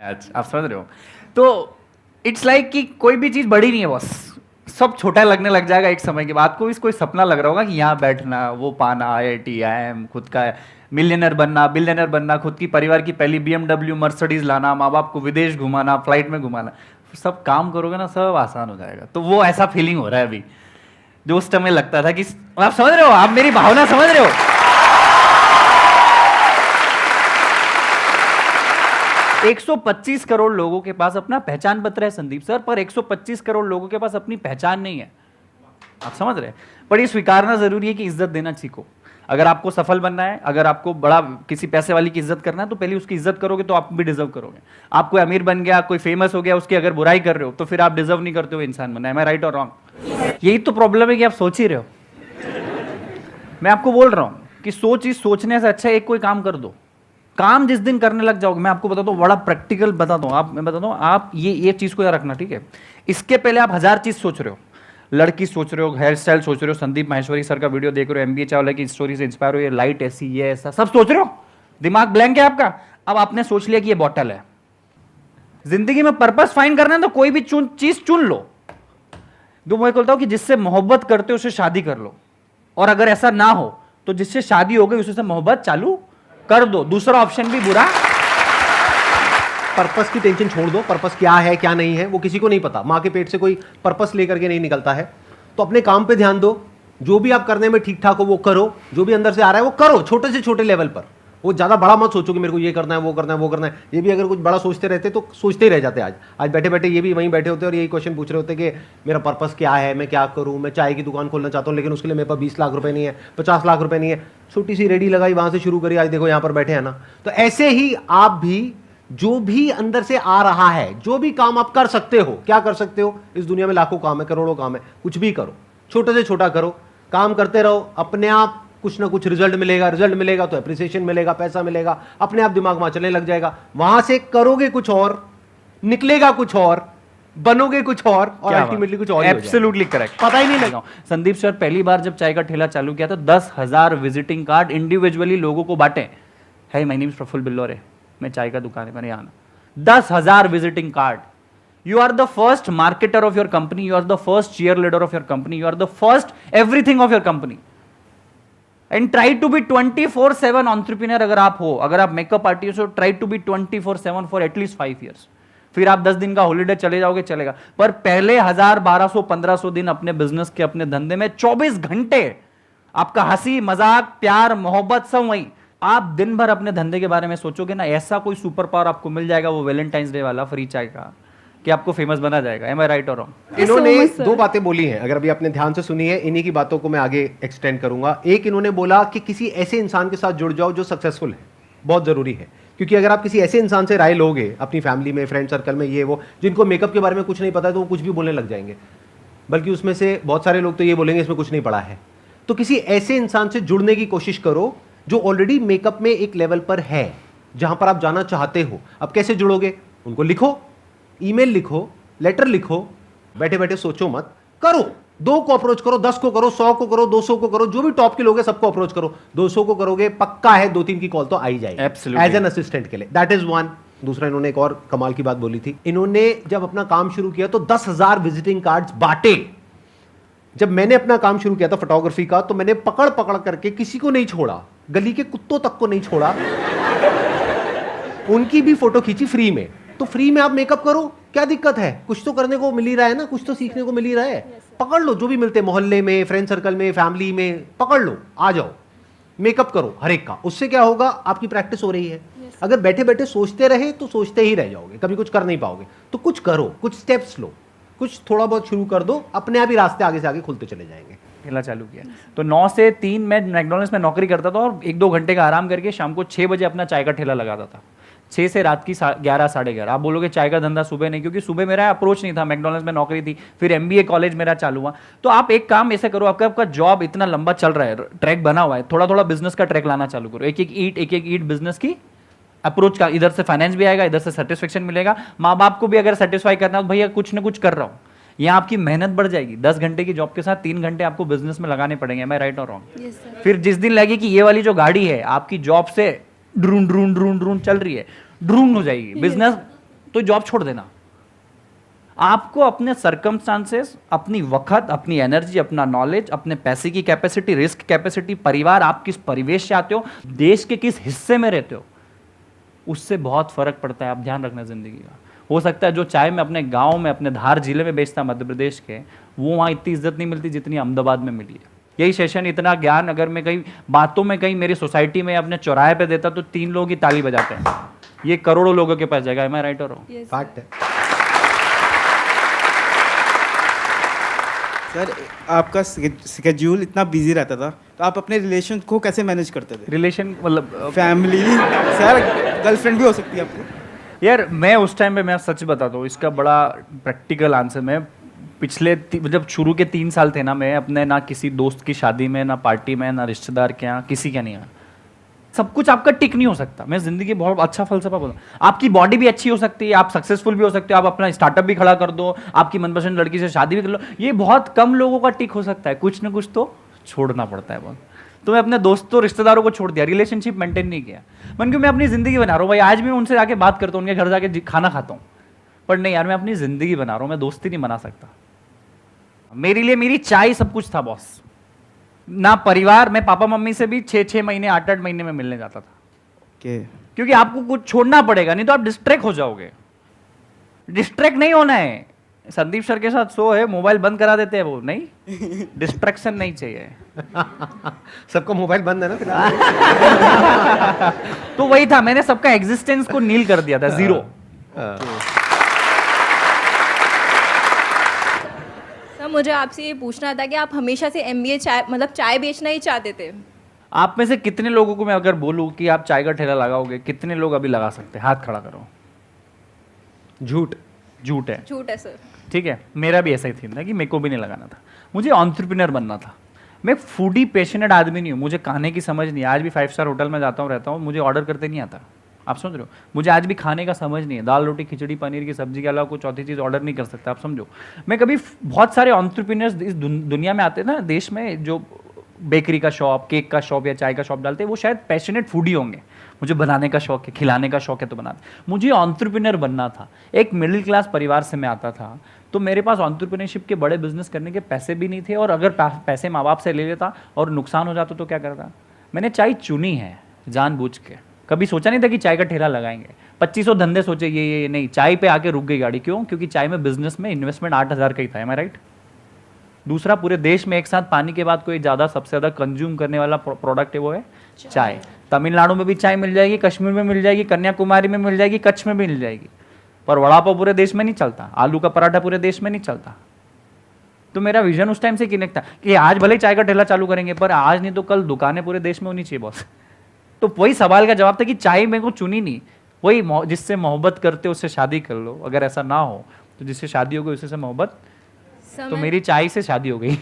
अच्छा आप समझ रहे हो। तो इट्स लाइक कि कोई भी चीज बड़ी नहीं है बॉस, सब छोटा लगने लग जाएगा एक समय के बाद। कोई कोई सपना लग रहा होगा कि यहाँ बैठना, वो पाना, IIT IIM, खुद का मिलियनर बनना, बिलियनर बनना, खुद की परिवार की पहली BMW मर्सिडीज लाना, माँ बाप को विदेश घुमाना, फ्लाइट में घुमाना, सब काम करोगे ना सब आसान हो जाएगा। तो वो ऐसा फीलिंग हो रहा है अभी जो उस समय लगता था कि आप समझ रहे हो, आप मेरी भावना समझ रहे हो। 125 करोड़ लोगों के पास अपना पहचान पत्र है संदीप सर, पर 125 करोड़ लोगों के पास अपनी पहचान नहीं है। आप समझ रहे हैं। पर ये स्वीकारना जरूरी है कि इज्जत देना सीखो। अगर आपको सफल बनना है, अगर आपको बड़ा किसी पैसे वाली की इज्जत करना है, तो पहले उसकी इज्जत करोगे तो आप भी डिजर्व करोगे। आप कोई अमीर बन गया, कोई फेमस हो गया, उसकी अगर बुराई कर रहे हो तो फिर आप डिजर्व नहीं करते हो इंसान बनना। मैं राइट और रॉन्ग? यही तो प्रॉब्लम है कि आप सोच ही रहे हो। मैं आपको बोल रहा हूं कि सोचने से अच्छा एक कोई काम कर दो। काम जिस दिन करने लग जाओगे, मैं आपको बताता हूँ, बड़ा प्रैक्टिकल बताता हूँ। मैं बताता हूँ, आप ये चीज को याद रखना, ठीक है। इसके पहले आप 1000 चीज सोच रहे हो, लड़की सोच रहे हो, हेयर स्टाइल सोच रहे हो, संदीप माहेश्वरी सर का वीडियो देख रहे हो, MBA चावला की स्टोरी से इंस्पायर हो, ये लाइट ऐसी, ये ऐसा, सब सोच रहे हो, दिमाग ब्लैंक है आपका। अब आपने सोच लिया कि ये बॉटल है। जिंदगी में पर्पस फाइंड करना है तो कोई भी चीज चुन लो। जो मैं बोलता हूं कि जिससे मोहब्बत करते हो उससे शादी कर लो, और अगर ऐसा ना हो तो जिससे शादी हो गई उससे मोहब्बत चालू कर दो। दूसरा ऑप्शन भी बुरा। पर्पस की टेंशन छोड़ दो। पर्पस क्या है क्या नहीं है वो किसी को नहीं पता। माँ के पेट से कोई पर्पस लेकर के नहीं निकलता है। तो अपने काम पे ध्यान दो। जो भी आप करने में ठीक ठाक हो वो करो, जो भी अंदर से आ रहा है वो करो, छोटे से छोटे लेवल पर। वो ज़्यादा बड़ा मत सोचो कि मेरे को ये करना है, वो करना है, वो करना है। ये भी अगर कुछ बड़ा सोचते रहते तो सोचते ही रह जाते। आज बैठे बैठे ये भी वहीं बैठे होते और यही क्वेश्चन पूछ रहे होते कि मेरा पर्पस क्या है, मैं क्या करूँ, मैं चाय की दुकान खोलना चाहता हूँ लेकिन उसके लिए मेरे पास 20 लाख रुपए नहीं है, 50 लाख रुपए नहीं है। छोटी सी रेडी लगाई, वहाँ से शुरू करी, आज देखो यहाँ पर बैठे हैं ना। तो ऐसे ही आप भी जो भी अंदर से आ रहा है, जो भी काम आप कर सकते हो, क्या कर सकते हो, इस दुनिया में लाखों काम है, करोड़ों काम है, कुछ भी करो, छोटे से छोटा करो, काम करते रहो। अपने आप कुछ ना कुछ रिजल्ट मिलेगा तो एप्रिसिएशन मिलेगा, पैसा मिलेगा, अपने आप दिमाग वहां चलने लग जाएगा। वहां से करोगे कुछ और, निकलेगा कुछ और, बनोगे कुछ और अल्टीमेटली कुछ और। एब्सोल्युटली करेक्ट, पता ही नहीं लगा। संदीप सर पहली बार जब चाय का ठेला चालू किया तो 10,000 विजिटिंग कार्ड इंडिविजुअली लोगों को बांटे। Hi my name is Praful Billore, मैं चाय का दुकान है, मैंने आना। 10,000 visiting card. You are the first marketer of your company. You are the first cheerleader of your company. You are the first everything of your company. And try to be 24/7 entrepreneur अगर आप हो, अगर आप makeup artist हो, try to be 24/7 for at least 5 years. फिर आप 10 दिन का हॉलीडे चले जाओगे, चलेगा। पर पहले 1000, 1200, 1500 दिन अपने बिजनेस के, अपने धंधे में 24 घंटे आपका हंसी मजाक प्यार मोहब्बत सब वही। आप दिन भर अपने धंधे के बारे में सोचोगे ना, ऐसा कोई सुपर पावर आपको मिल जाएगा, वो वैलेंटाइंस डे वाला फ्री चाय का, कि आपको फेमस बना जाएगा। एम आई राइट और रॉन्ग? इन्होंने दो बातें बोली हैं, अगर अभी आपने ध्यान से सुनी है, इन्हीं की बातों को मैं आगे एक्सटेंड करूंगा। एक, इन्होंने बोला कि किसी ऐसे इंसान के साथ जुड़ जाओ जो सक्सेसफुल है, बहुत जरूरी है। क्योंकि अगर आप किसी ऐसे इंसान से राय लोगे अपनी फैमिली में, फ्रेंड सर्कल में, ये वो, जिनको मेकअप के बारे में कुछ नहीं पता है, तो वो कुछ भी बोलने लग जाएंगे। बल्कि उसमें से बहुत सारे लोग तो ये बोलेंगे इसमें कुछ नहीं पड़ा है। तो किसी ऐसे इंसान से जुड़ने की कोशिश करो जो ऑलरेडी मेकअप में एक लेवल पर है, जहां पर आप जाना चाहते हो। अब कैसे जुड़ोगे? उनको लिखो, ईमेल लिखो, लेटर लिखो, बैठे बैठे सोचो मत, करो। 2 को अप्रोच करो, 10 को करो, 100 को करो, 200 को करो, जो भी टॉप के लोग हैं सबको अप्रोच करो। 200 को करोगे पक्का है 2-3 की कॉल तो आ ही जाएगी एज एन असिस्टेंट के लिए। That is one. दूसरा, इन्होंने एक और कमाल की बात बोली थी। इन्होंने जब अपना काम शुरू किया तो 10,000 विजिटिंग कार्ड्स बांटे। जब मैंने अपना काम शुरू किया था फोटोग्राफी का, तो मैंने पकड़ पकड़ करके किसी को नहीं छोड़ा, गली के कुत्तों तक को नहीं छोड़ा, उनकी भी फोटो खींची फ्री में। तो फ्री में आप मेकअप करो, क्या दिक्कत है? कुछ तो करने को मिल ही रहा है ना, कुछ तो सीखने को मिल ही रहा है। पकड़ लो, जो भी मिलते हैं मोहल्ले में, फ्रेंड सर्कल में, फैमिली में, पकड़ लो, आ जाओ, मेकअप करो हर एक का। उससे क्या होगा? आपकी प्रैक्टिस हो रही है। अगर बैठे बैठे सोचते रहे तो सोचते ही रह जाओगे, कभी कुछ कर नहीं पाओगे। तो कुछ करो, कुछ स्टेप्स लो, कुछ थोड़ा बहुत शुरू कर दो, अपने आप ही रास्ते आगे से आगे खुलते चले जाएंगे। ठेला चालू किया तो 9 से 3 मैं मैकडॉनल्ड्स में नौकरी करता था और 1-2 घंटे का आराम करके शाम को 6 बजे अपना चाय का ठेला लगाता था। 6 से रात की 11, 11:30। आप बोलोगे चाय का धंधा सुबह नहीं, क्योंकि सुबह मेरा अप्रोच नहीं था, मैकडॉनल्ड्स में नौकरी थी, फिर MBA कॉलेज मेरा चालू हुआ। तो आप एक काम ऐसे करो, आपका जॉब इतना लंबा चल रहा है, ट्रैक बना हुआ है, थोड़ा थोड़ा बिजनेस का ट्रैक लाना चालू करो। एक एक ईट बिजनेस की अप्रोच का, इधर से फाइनेंस भी आएगा, इधर से सेटिस्फेक्शन मिलेगा, माँ बाप को भी अगर सेटिस्फाई करना हो, भैया कुछ ना कुछ कर रहा हूँ, यहाँ आपकी मेहनत बढ़ जाएगी। 10 घंटे की जॉब के साथ 3 घंटे आपको बिजनेस में लगाने पड़ेंगे। मैं राइट और रॉन्ग? फिर जिस दिन लगे कि ये वाली जो गाड़ी है आपकी जॉब से ड्रून ड्रून ड्रून ड्रून चल रही है, ड्रून हो जाएगी, बिजनेस तो जॉब छोड़ देना। आपको अपने सर्कमस्टांसेस, अपनी वक्त, अपनी एनर्जी, अपना नॉलेज, अपने पैसे की कैपेसिटी, रिस्क कैपेसिटी, परिवार, आप किस परिवेश से आते हो, देश के किस हिस्से में रहते हो, उससे बहुत फर्क पड़ता है। आप ध्यान रखना जिंदगी का। हो सकता है जो चाय मैं अपने गांव में, अपने धार जिले में बेचता मध्य प्रदेश के, वो वहाँ इतनी इज्जत नहीं मिलती जितनी अहमदाबाद में मिली है। यही सेशन, इतना ज्ञान अगर मैं कहीं बातों में कहीं मेरी सोसाइटी में अपने चौराहे पे देता तो 3 लोग ही ताली बजाते हैं। ये करोड़ों लोगों के पास जाएगा। एम आई राइट और रॉन्ग? फैक्ट है। सर, आपका स्केड्यूल इतना बिजी रहता था, तो आप अपने रिलेशन को कैसे मैनेज करते थे? रिलेशन मतलब फैमिली, सर गर्लफ्रेंड भी हो सकती है आपको। यार मैं उस टाइम पे, मैं सच बताता हूँ, इसका बड़ा प्रैक्टिकल आंसर, मैं पिछले जब शुरू के 3 साल थे ना, मैं अपने ना किसी दोस्त की शादी में, ना पार्टी में, ना रिश्तेदार के यहाँ, किसी का नहीं आया। सब कुछ आपका टिक नहीं हो सकता। मैं जिंदगी बहुत अच्छा फलसफा बोलूँ। आपकी बॉडी भी अच्छी हो सकती है, आप सक्सेसफुल भी हो सकते हो, आप अपना स्टार्टअप भी खड़ा कर दो, आपकी मनपसंद लड़की से शादी भी कर लो, ये बहुत कम लोगों का टिक हो सकता है। कुछ ना कुछ तो छोड़ना पड़ता है बहुत। तो मैं अपने दोस्तों, रिश्तेदारों को छोड़ दिया, रिलेशनशिप मेंटेन नहीं किया। मन क्यों, मैं अपनी जिंदगी बना रहा हूँ भाई। आज भी उनसे जाके बात करता हूँ, उनके घर जाके खाना खाता हूँ, पर नहीं यार, मैं अपनी जिंदगी बना रहा हूँ, मैं दोस्ती नहीं बना सकता। मेरे लिए मेरी चाय सब कुछ था बॉस। ना परिवार, मैं पापा मम्मी से भी 6-6 महीने, 8-8 महीने में मिलने जाता था। क्योंकि आपको कुछ छोड़ना पड़ेगा, नहीं तो आप डिस्ट्रैक्ट हो जाओगे। डिस्ट्रैक्ट नहीं होना है। संदीप सर के साथ शो है, मोबाइल बंद करा देते हैं वो, नहीं, डिस्ट्रैक्शन नहीं चाहिए। सबको मोबाइल बंद है ना फिलहाल। तो वही था, मैंने सबका एग्जिस्टेंस को नील कर दिया था, जीरो। सर, मुझे आपसे ये पूछना था कि आप हमेशा से एमबीए चाय, मतलब चाय बेचना ही चाहते थे? आप में से कितने लोगों को मैं अगर बोलूं कि आप चाय का ठेला लगाओगे, कितने लोग अभी लगा सकते हैं? हाथ खड़ा करो। झूठ। झूठ है। झूठ है सर। ठीक है, मेरा भी ऐसा ही थी ना कि मेरे को भी नहीं लगाना था। मुझे एंटरप्रेन्योर बनना था। मैं फूडी पैशनेट आदमी नहीं हूँ, मुझे खाने की समझ नहीं है। आज भी 5 स्टार होटल में जाता हूँ, रहता हूँ, मुझे ऑर्डर करते नहीं आता। आप समझ रहे हो? मुझे आज भी खाने का समझ नहीं है। दाल रोटी खिचड़ी पनीर की सब्जी के अलावा कोई चौथी चीज़ ऑर्डर नहीं कर सकता। आप समझो, मैं कभी, बहुत सारे एंटरप्रेन्योर्स इस दुनिया में आते हैं ना, देश में, जो बेकरी का शॉप, केक का शॉप या चाय का शॉप डालते हैं, वो शायद पैशनेट फूडी होंगे। मुझे बनाने का शौक है, खिलाने का शौक है, तो बनाते। मुझे एंटरप्रेन्योर बनना था। एक मिडिल क्लास परिवार से मैं आता था, तो मेरे पास एंटरप्रेन्योरशिप के बड़े बिजनेस करने के पैसे भी नहीं थे। और अगर पैसे माँ बाप से ले लेता और नुकसान हो जाता तो क्या करता? मैंने चाय चुनी है जानबूझ के। कभी सोचा नहीं था कि चाय का ठेला लगाएंगे। 2500 धंधे सोचे, ये नहीं, चाय पे आके रुक गई गाड़ी। क्यों? क्योंकि चाय में बिजनेस में इन्वेस्टमेंट 8000 का ही था। एम आई राइट? दूसरा, पूरे देश में एक साथ पानी के बाद कोई ज़्यादा, सबसे ज़्यादा कंज्यूम करने वाला प्रोडक्ट है, वो है चाय। तमिलनाडु में भी चाय मिल जाएगी, कश्मीर में मिल जाएगी, कन्याकुमारी में मिल जाएगी, कच्छ में भी मिल जाएगी, पर वड़ा पाव पूरे देश में नहीं चलता, आलू का पराठा पूरे देश में नहीं चलता। तो मेरा विजन उस टाइम से कनेक्ट था कि आज भले चाय का ठेला चालू करेंगे, पर आज नहीं तो कल दुकानें पूरे देश में होनी चाहिए बॉस। तो वही सवाल का जवाब था कि चाय मेरे को चुनी नहीं। वही जिससे मोहब्बत करते उससे शादी कर लो। अगर ऐसा ना हो तो जिससे शादी हो गई उसी से मोहब्बत। तो मेरी चाय से शादी हो गई।